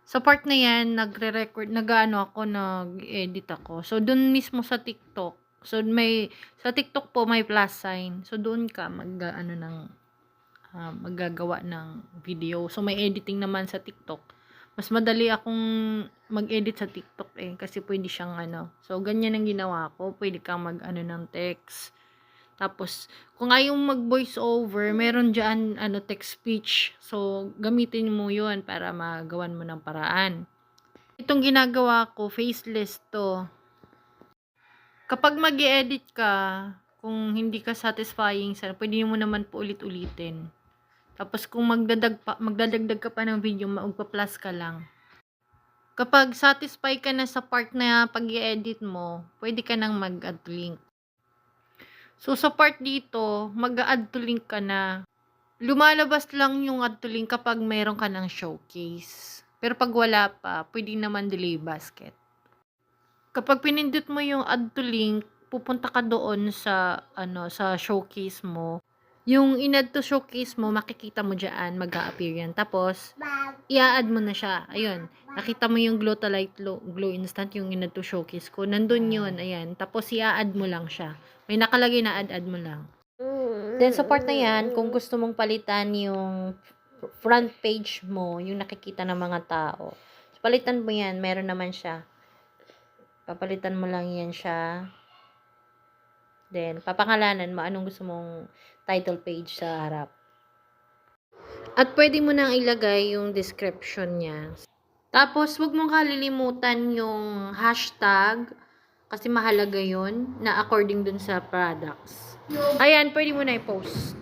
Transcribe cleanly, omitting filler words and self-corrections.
Sa part na yan, nag-edit ako. So, dun mismo sa TikTok. So, sa TikTok po, may plus sign. So, doon ka maggagawa ng video. So, may editing naman sa TikTok. Mas madali akong mag-edit sa TikTok kasi pwede siyang So, ganyan ang ginawa ko. Pwede kang ng text. Tapos, kung ayaw mag-voice over, meron dyan, text speech. So, gamitin mo yun para magawan mo ng paraan. Itong ginagawa ko, faceless to. Kapag mag-edit ka, kung hindi ka satisfying, pwede mo naman po ulit-ulitin. Tapos, kung magdadagdag ka pa ng video, magpa-plus ka lang. Kapag satisfy ka na sa part na pag-i-edit mo, pwede ka nang mag-add link. So, sa part dito, mag-add to link ka na. Lumalabas lang yung add to link kapag mayroon ka ng showcase. Pero pag wala pa, pwede naman delay basket. Kapag pinindot mo yung add to link, pupunta ka doon sa showcase mo. Yung in-add to showcase mo, makikita mo dyan, mag-a-appear yan. Tapos, i-add mo na siya. Ayun, nakita mo yung Glow Instant, yung in-add to showcase ko. Nandun yun, ayan. Tapos, i-add mo lang siya. May nakalagay na add mo lang. Then, sa part na yan, kung gusto mong palitan yung front page mo, yung nakikita ng mga tao, palitan mo yan, meron naman siya. Papalitan mo lang yan siya. Then, papangalanan mo anong gusto mong title page sa harap. At pwede mo nang ilagay yung description niya. Tapos, huwag mong kalilimutan yung hashtag kasi mahalaga yun na according dun sa products. Ayan, pwede mo na i-post.